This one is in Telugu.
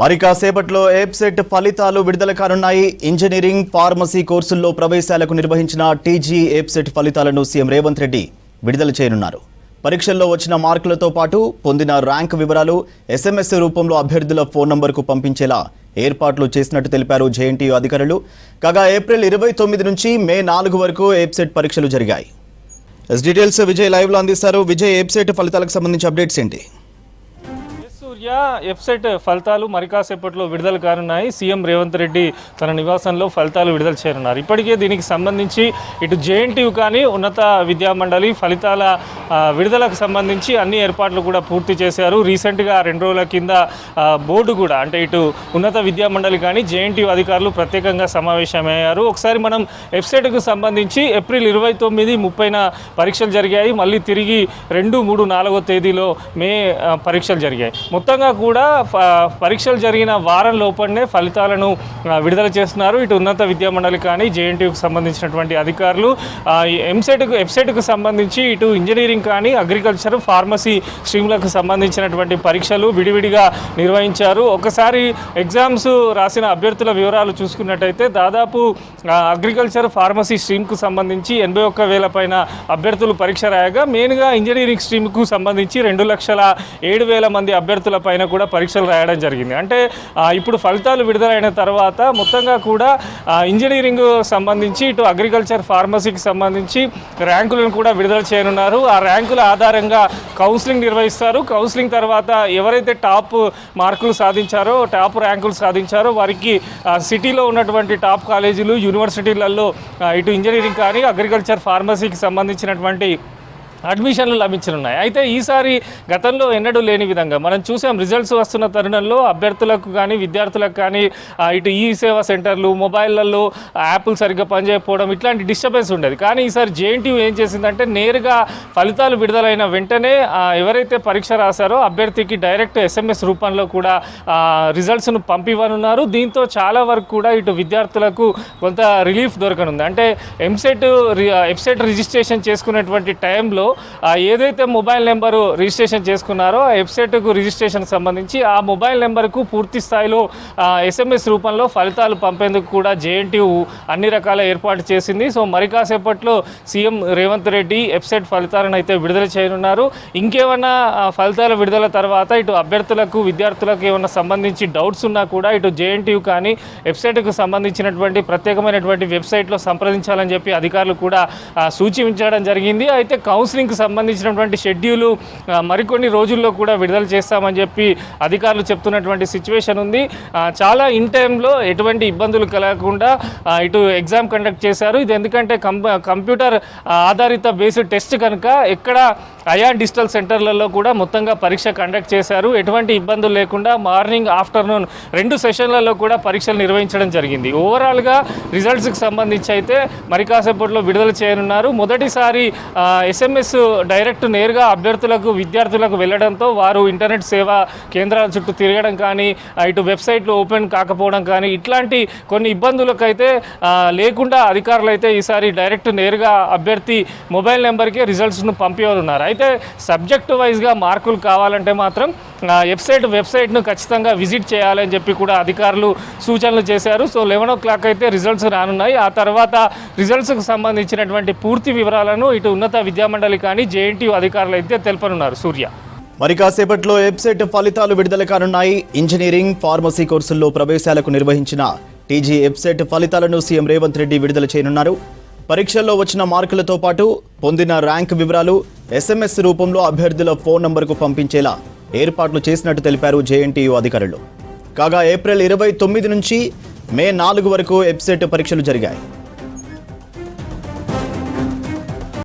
మరి కాసేపట్లో ఏప్సెట్ ఫలితాలు విడుదల కానున్నాయి. ఇంజనీరింగ్, ఫార్మసీ కోర్సుల్లో ప్రవేశాలకు నిర్వహించిన టీజీ ఏప్సెట్ ఫలితాలను సీఎం రేవంత్ రెడ్డి విడుదల చేయనున్నారు. పరీక్షల్లో వచ్చిన మార్కులతో పాటు పొందిన ర్యాంక్ వివరాలు SMS రూపంలో అభ్యర్థుల ఫోన్ నంబర్కు పంపించేలా ఏర్పాట్లు చేసినట్టు తెలిపారు జేఎన్టీయూ అధికారులు. కాగా ఏప్రిల్ 29 నుంచి మే 4 వరకు ఏప్సెట్ పరీక్షలు జరిగాయి. డీటెయిల్స్ విజయ్ లైవ్లో అందిస్తారు. విజయ్, ఏప్సెట్ ఫలితాలకు సంబంధించి అప్డేట్స్ ఏంటి? వెబ్సైట్ ఫలితాలు మరి కాసేపట్లో విడుదల కానున్నాయి. సీఎం రేవంత్ రెడ్డి తన నివాసంలో ఫలితాలు విడుదల చేయనున్నారు. ఇప్పటికే దీనికి సంబంధించి ఇటు జేఎన్టీయూ కానీ ఉన్నత విద్యామండలి ఫలితాల విడుదలకు సంబంధించి అన్ని ఏర్పాట్లు కూడా పూర్తి చేశారు. రీసెంట్గా 2 రోజుల కింద బోర్డు కూడా అంటే ఇటు ఉన్నత విద్యామండలి కానీ జేఎన్టీయూ అధికారులు ప్రత్యేకంగా సమావేశమయ్యారు. ఒకసారి మనం వెబ్సైట్కు సంబంధించి ఏప్రిల్ 29, 30న పరీక్షలు జరిగాయి. మళ్ళీ తిరిగి 2, 3, 4వ తేదీలో మే పరీక్షలు జరిగాయి. మొత్తంగా కూడా పరీక్షలు జరిగిన వారం లోపలనే ఫలితాలను విడుదల చేస్తున్నారు. ఇటు ఉన్నత విద్యామండలి కానీ జేఎన్టీయూకి సంబంధించినటువంటి అధికారులు వెబ్సైట్కు సంబంధించి ఇటు ఇంజనీరింగ్ కానీ అగ్రికల్చర్, ఫార్మసీ స్ట్రీమ్లకు సంబంధించినటువంటి పరీక్షలు విడివిడిగా నిర్వహించారు. ఒకసారి ఎగ్జామ్స్ రాసిన అభ్యర్థుల వివరాలు చూసుకున్నట్టయితే దాదాపు అగ్రికల్చర్, ఫార్మసీ స్ట్రీమ్కు సంబంధించి 81,000 పైన అభ్యర్థులు పరీక్ష రాయగా మెయిన్గా ఇంజనీరింగ్ స్ట్రీమ్కు సంబంధించి 2,07,000 మంది అభ్యర్థుల పైన కూడా పరీక్షలు రాయడం జరిగింది. అంటే ఇప్పుడు ఫలితాలు విడుదలైన తర్వాత మొత్తంగా కూడా ఇంజనీరింగ్ సంబంధించి ఇటు అగ్రికల్చర్, ఫార్మసీకి సంబంధించి ర్యాంకులను కూడా విడుదల చేయనున్నారు. ఆ ర్యాంకుల ఆధారంగా కౌన్సిలింగ్ నిర్వహిస్తారు. కౌన్సిలింగ్ తర్వాత ఎవరైతే టాప్ మార్కులు సాధించారో, టాప్ ర్యాంకులు సాధించారో వారికి సిటీలో ఉన్నటువంటి టాప్ కాలేజీలు, యూనివర్సిటీలలో ఇటు ఇంజనీరింగ్ కానీ అగ్రికల్చర్, ఫార్మసీకి సంబంధించినటువంటి అడ్మిషన్లు లభించనున్నాయి. అయితే ఈసారి గతంలో ఎన్నడూ లేని విధంగా మనం చూసాం. రిజల్ట్స్ వస్తున్న తరుణంలో అభ్యర్థులకు కానీ విద్యార్థులకు కానీ ఇటు ఈ సేవా సెంటర్లు, మొబైళ్లలో యాప్లు సరిగ్గా పనిచేయకపోవడం ఇట్లాంటి డిస్టర్బెన్స్ ఉండేది. కానీ ఈసారి జేఎన్టీయూ ఏం చేసిందంటే నేరుగా ఫలితాలు విడుదలైన వెంటనే ఎవరైతే పరీక్ష రాశారో అభ్యర్థికి డైరెక్ట్ SMS రూపంలో కూడా రిజల్ట్స్ను పంపివ్వనున్నారు. దీంతో చాలా వరకు కూడా ఇటు విద్యార్థులకు కొంత రిలీఫ్ దొరకనుంది. అంటే వెబ్సైట్ రిజిస్ట్రేషన్ చేసుకునేటువంటి టైంలో ఏదైతే మొబైల్ నెంబరు రిజిస్ట్రేషన్ చేసుకున్నారో ఆ వెబ్సైట్కు రిజిస్ట్రేషన్ సంబంధించి ఆ మొబైల్ నెంబర్కు పూర్తి స్థాయిలో SMS రూపంలో ఫలితాలు పంపేందుకు కూడా జేఎన్టీయూ అన్ని రకాల ఏర్పాటు చేసింది. సో మరి కాసేపట్లో సీఎం రేవంత్ రెడ్డి వెబ్సైట్ ఫలితాలను అయితే విడుదల చేయనున్నారు. ఇంకేమన్నా ఫలితాల విడుదల తర్వాత ఇటు అభ్యర్థులకు, విద్యార్థులకు ఏమన్నా సంబంధించి డౌట్స్ ఉన్నా కూడా ఇటు జేఎన్టీయూ కానీ వెబ్సైట్కు సంబంధించినటువంటి ప్రత్యేకమైనటువంటి వెబ్సైట్లో సంప్రదించాలని చెప్పి అధికారులు కూడా సూచించడం జరిగింది. అయితే కౌన్సిలింగ్కి సంబంధించినటువంటి షెడ్యూలు మరికొన్ని రోజుల్లో కూడా విడుదల చేస్తామని చెప్పి అధికారులు చెప్తున్నటువంటి సిచ్యువేషన్ ఉంది. చాలా ఇన్ టైంలో ఎటువంటి ఇబ్బందులు కలగకుండా ఇటు ఎగ్జామ్ కండక్ట్ చేశారు. ఇది ఎందుకంటే కంప్యూటర్ ఆధారిత బేస్డ్ టెస్ట్ కనుక ఎక్కడ అయాన్ డిజిటల్ సెంటర్లలో కూడా మొత్తంగా పరీక్ష కండక్ట్ చేశారు. ఎటువంటి ఇబ్బందులు లేకుండా మార్నింగ్, ఆఫ్టర్నూన్ 2 సెషన్లలో కూడా పరీక్షలు నిర్వహించడం జరిగింది. ఓవరాల్గా రిజల్ట్స్కి సంబంధించి అయితే మరి కాసేపట్లో విడుదల చేయనున్నారు. మొదటిసారి SMS డైరెక్ట్ నేరుగా అభ్యర్థులకు, విద్యార్థులకు వెళ్ళడంతో వారు ఇంటర్నెట్ సేవా కేంద్రాల చుట్టూ తిరగడం కానీ, ఇటు వెబ్సైట్లు ఓపెన్ కాకపోవడం కానీ ఇట్లాంటి కొన్ని ఇబ్బందులకైతే లేకుండా అధికారులు అయితే ఈసారి డైరెక్ట్ నేరుగా అభ్యర్థి మొబైల్ నెంబర్కి రిజల్ట్స్ను పంపించనున్నారు. అయితే సబ్జెక్టు వైజ్గా మార్కులు కావాలంటే మాత్రం వెబ్సైట్ను ఖచ్చితంగా విజిట్ చేయాలని చెప్పి కూడా అధికారులు సూచనలు చేశారు. సో 11 o'clock అయితే రిజల్ట్స్ రానున్నాయి. ఆ తర్వాత రిజల్ట్స్కు సంబంధించినటువంటి పూర్తి వివరాలను ఇటు ఉన్నత విద్యామండలి కానీ జేఎన్టీయూ అధికారులు అయితే తెలుపనున్నారు. సూర్య, మరి కాసేపట్లో వెబ్సైట్ ఫలితాలు విడుదల కానున్నాయి. ఇంజనీరింగ్, ఫార్మసీ కోర్సుల్లో ప్రవేశాలకు నిర్వహించిన టీజీ వెబ్సైట్ ఫలితాలను సీఎం రేవంత్ రెడ్డి విడుదల చేయనున్నారు. పరీక్షల్లో వచ్చిన మార్కులతో పాటు పొందిన ర్యాంక్ వివరాలు SMS రూపంలో అభ్యర్థుల ఫోన్ నంబర్కు పంపించేలా ఏర్పాట్లు చేసినట్టు తెలిపారు జేఎన్టీయూ అధికారులు. కాగా ఏప్రిల్ 29 నుంచి మే 4 వరకు వెబ్సైట్ పరీక్షలు జరిగాయి.